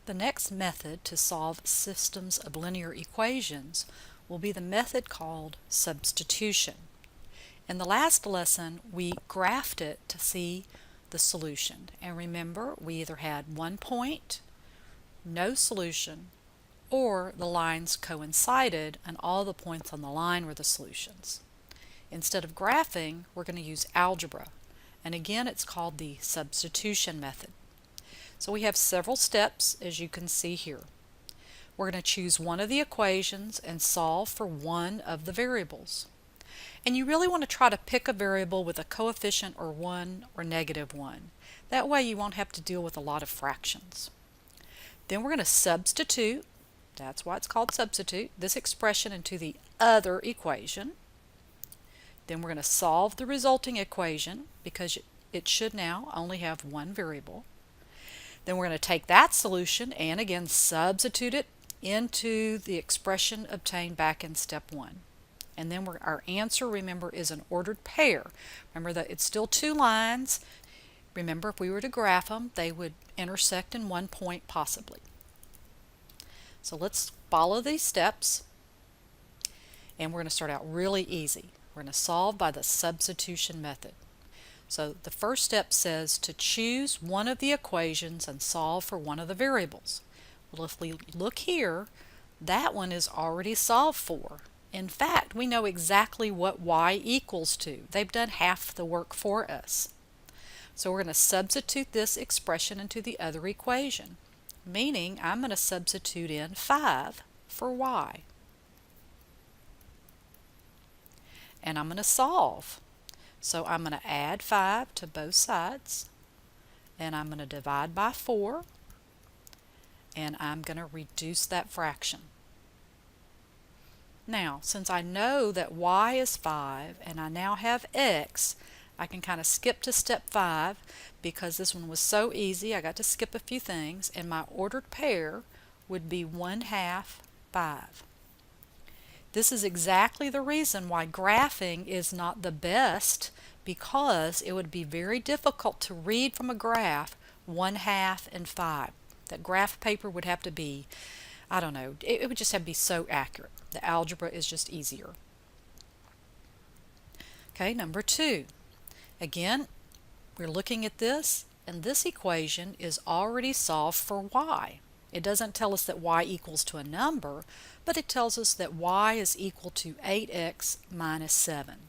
The next method to solve systems of linear equations will be the method called substitution. In the last lesson, we graphed it to see the solution. And remember, we either had 1 point, no solution, or the lines coincided and all the points on the line were the solutions. Instead of graphing, we're going to use algebra. And again, it's called the substitution method. So we have several steps, as you can see here. We're going to choose one of the equations and solve for one of the variables. And you really want to try to pick a variable with a coefficient or 1 or -1. That way you won't have to deal with a lot of fractions. Then we're going to substitute, that's why it's called substitute, this expression into the other equation. Then we're going to solve the resulting equation because it should now only have one variable. Then we're going to take that solution and again substitute it into the expression obtained back in step 1. And then our answer, remember, is an ordered pair. Remember that it's still two lines. Remember, if we were to graph them, they would intersect in 1 point possibly. So let's follow these steps. And we're going to start out really easy. We're going to solve by the substitution method. So the first step says to choose one of the equations and solve for one of the variables. Well, if we look here, that one is already solved for. In fact, we know exactly what y equals to. They've done half the work for us. So we're going to substitute this expression into the other equation, meaning I'm going to substitute in 5 for y. And I'm going to solve. So I'm going to add 5 to both sides, and I'm going to divide by 4, and I'm going to reduce that fraction. Now, since I know that y is 5 and I now have x, I can kind of skip to step 5 because this one was so easy. I got to skip a few things, and my ordered pair would be 1/2 5. This is exactly the reason why graphing is not the best, because it would be very difficult to read from a graph 1/2 and 5. That graph paper would have to be, I don't know, it would just have to be so accurate. The algebra is just easier. Okay, number 2. Again, we're looking at this, and this equation is already solved for y. It doesn't tell us that y equals to a number, but it tells us that y is equal to 8x minus 7.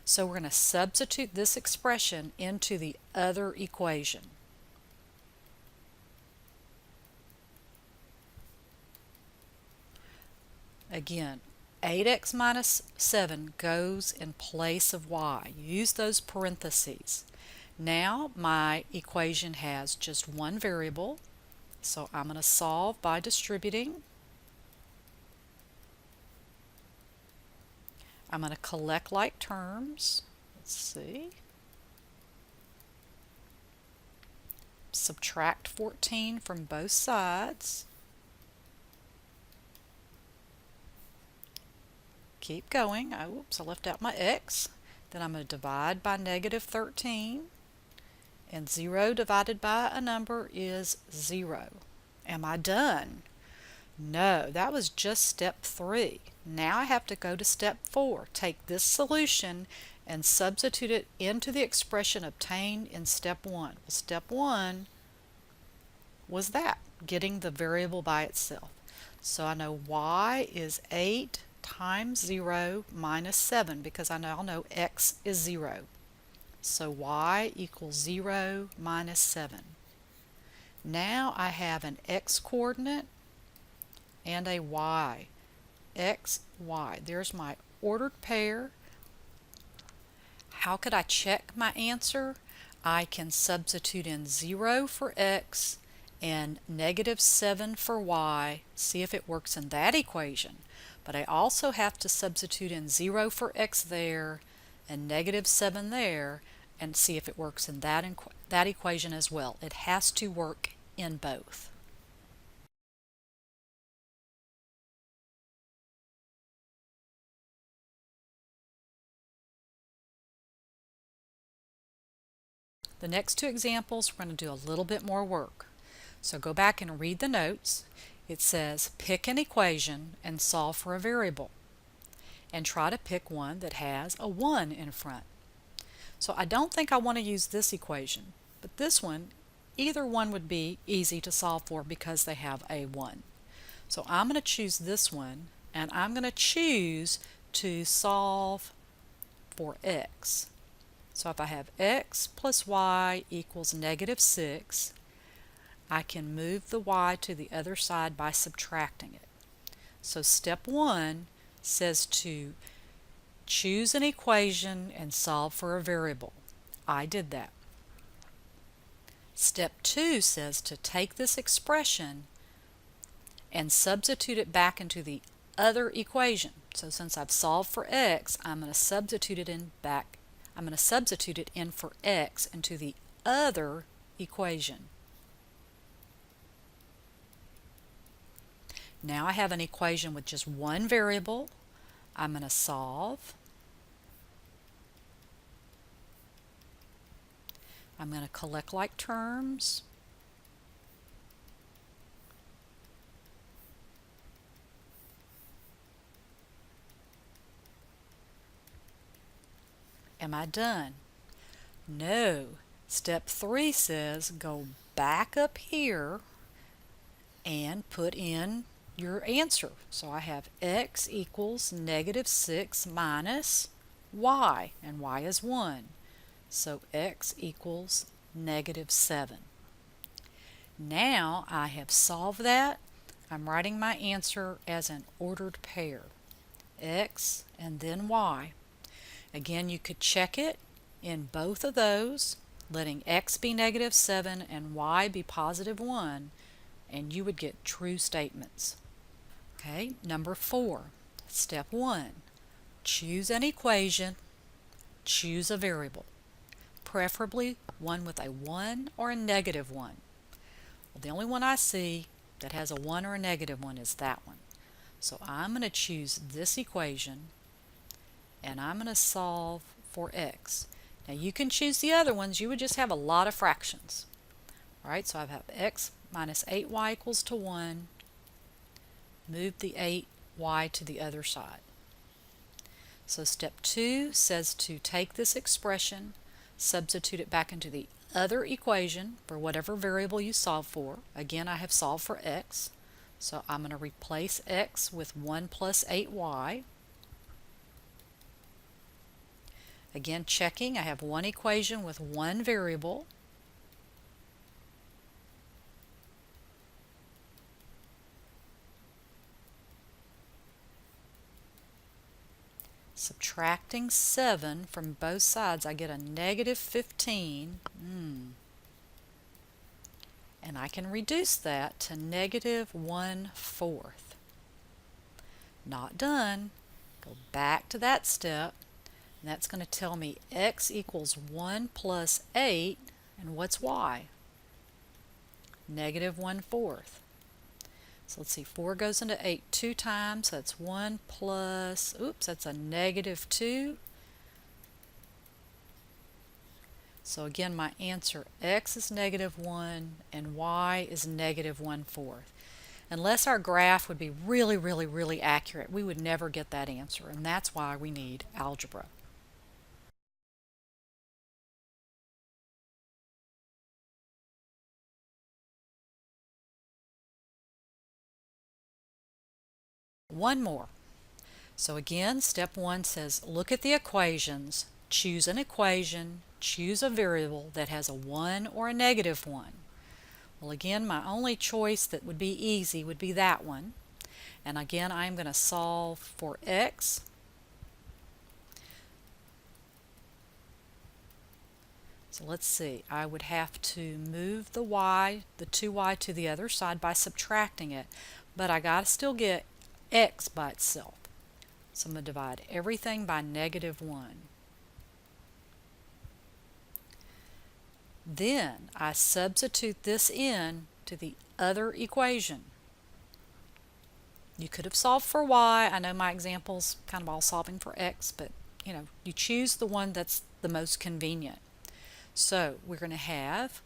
So we're going to substitute this expression into the other equation. Again, 8x minus 7 goes in place of y. Use those parentheses. Now my equation has just one variable, so I'm going to solve by distributing. I'm going to collect like terms. Let's see. Subtract 14 from both sides. Keep going. Oops, I left out my x. Then I'm going to divide by -13. And 0 divided by a number is 0. Am I done? No, that was just step 3. Now I have to go to step 4. Take this solution and substitute it into the expression obtained in step 1. Well, step 1 was that, getting the variable by itself. So I know y is 8 times 0 minus 7 because I now know x is 0. So y equals 0 minus 7. Now I have an x coordinate and a y. X, y. There's my ordered pair. How could I check my answer? I can substitute in 0 for x and -7 for y. See if it works in that equation. But I also have to substitute in 0 for x there and -7 there and see if it works in that equation as well. It has to work in both. The next two examples, we're going to do a little bit more work. So go back and read the notes. It says pick an equation and solve for a variable, and try to pick one that has a 1 in front. So I don't think I want to use this equation, but this one, either one would be easy to solve for because they have a 1. So I'm going to choose this one, and I'm going to choose to solve for x. So if I have x plus y equals -6, I can move the y to the other side by subtracting it. So step 1 says to choose an equation and solve for a variable. I did that. Step 2 says to take this expression and substitute it back into the other equation. So since I've solved for x, I'm going to substitute it in for x into the other equation. Now I have an equation with just one variable. I'm going to solve. I'm going to collect like terms. Am I done? No. Step 3 says go back up here and put in your answer. So I have x equals -6 minus y, and y is 1. So x equals -7. Now I have solved that. I'm writing my answer as an ordered pair. X and then y. Again, you could check it in both of those, letting x be -7 and y be +1, and you would get true statements. Okay, number 4. Step 1. Choose an equation, choose a variable, preferably one with a 1 or a -1. Well, the only one I see that has a 1 or a -1 is that one. So I'm going to choose this equation, and I'm going to solve for x. Now you can choose the other ones, you would just have a lot of fractions. Alright, so I have x minus 8y equals to 1. Move the 8y to the other side. So step 2 says to take this expression, substitute it back into the other equation for whatever variable you solve for. Again, I have solved for x, so I'm going to replace x with 1 plus 8y. Again, checking, I have one equation with one variable. Subtracting 7 from both sides, I get a -15. And I can reduce that to -1/4. Not done. Go back to that step. And that's going to tell me x equals 1 plus 8, and what's y? -1/4. So let's see, 4 goes into 8 2 times, so that's 1 plus, that's a -2. So again, my answer, x is -1 and y is -1/4. Unless our graph would be really, really, really accurate, we would never get that answer, and that's why we need algebra. One more. So again, step 1 says look at the equations, choose an equation, choose a variable that has a 1 or a -1. Well, again, my only choice that would be easy would be that one. And again, I'm going to solve for x. So let's see, I would have to move the y, the 2y to the other side by subtracting it, but I got to still get x by itself. So I'm going to divide everything by -1. Then I substitute this in to the other equation. You could have solved for y. I know my example's kind of all solving for x, but you choose the one that's the most convenient. So we're going to have,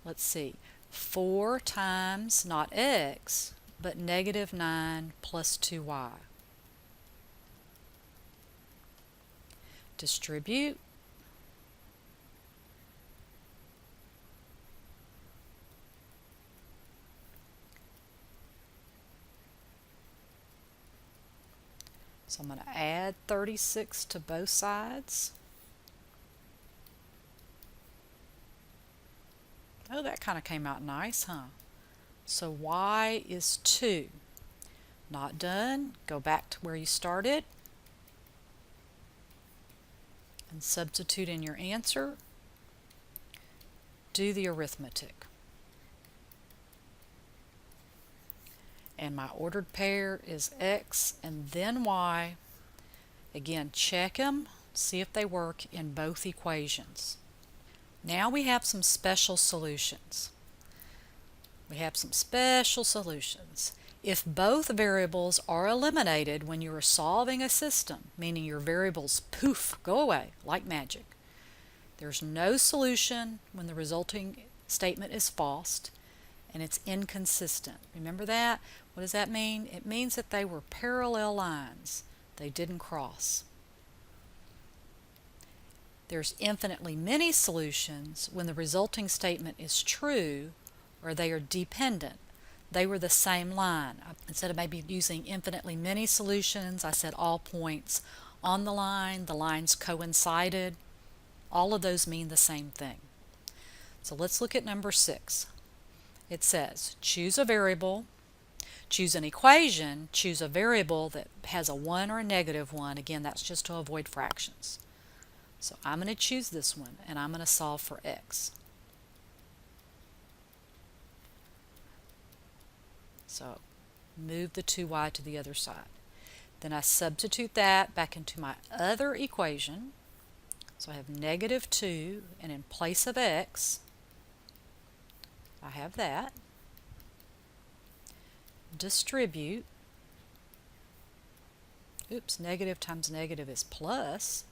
let's see, 4 times not x, but negative 9 plus 2y. Distribute. So I'm going to add 36 to both sides. Oh, that kind of came out nice, huh? So y is 2. Not done. Go back to where you started and substitute in your answer. Do the arithmetic. And my ordered pair is x and then y. Again, check them, see if they work in both equations. Now we have some special solutions. If both variables are eliminated when you are solving a system, meaning your variables poof, go away like magic, there's no solution when the resulting statement is false and it's inconsistent. Remember that? What does that mean? It means that they were parallel lines. They didn't cross. There's infinitely many solutions when the resulting statement is true or they are dependent. They were the same line. Instead of maybe using infinitely many solutions, I said all points on the lines coincided. All of those mean the same thing. So let's look at number 6. It says, choose a variable, choose an equation, choose a variable that has a 1 or a negative 1. Again, that's just to avoid fractions. So I'm going to choose this one, and I'm going to solve for x. So move the 2y to the other side. Then I substitute that back into my other equation. So I have negative 2, and in place of x, I have that. Distribute. Oops, negative times negative is plus.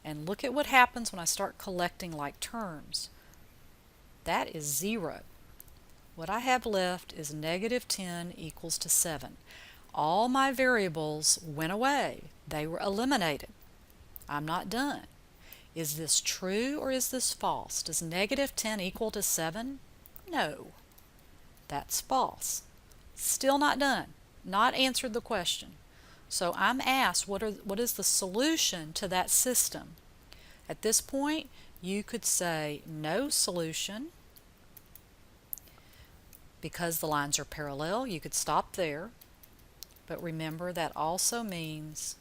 And look at what happens when I start collecting like terms. That is 0. What I have left is negative 10 equals to 7. All my variables went away. They were eliminated. I'm not done. Is this true or is this false? Does negative 10 equal to 7? No. That's false. Still not done. Not answered the question. So I'm asked what is the solution to that system? At this point, you could say no solution. Because the lines are parallel, you could stop there. But remember, that also means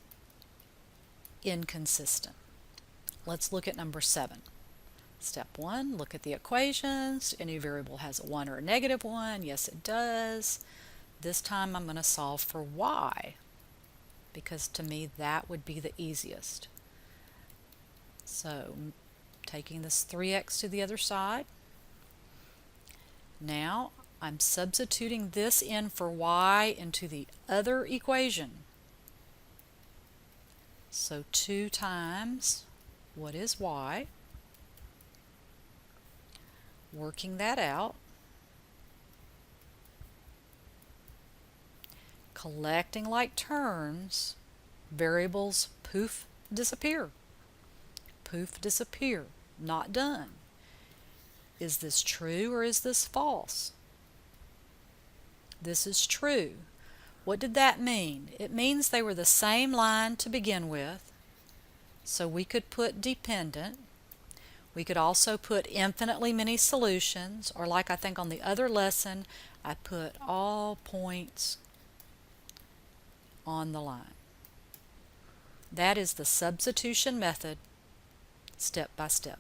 inconsistent. Let's look at number 7. Step 1, look at the equations. Any variable has a 1 or a negative 1. Yes, it does. This time I'm going to solve for y, because to me that would be the easiest. So taking this 3x to the other side. Now I'm substituting this in for y into the other equation. So 2 times what is y? Working that out. Collecting like terms, variables poof disappear. Poof disappear. Not done. Is this true or is this false? This is true. What did that mean? It means they were the same line to begin with, so we could put dependent. We could also put infinitely many solutions, or like I think on the other lesson, I put all points on the line. That is the substitution method, step by step.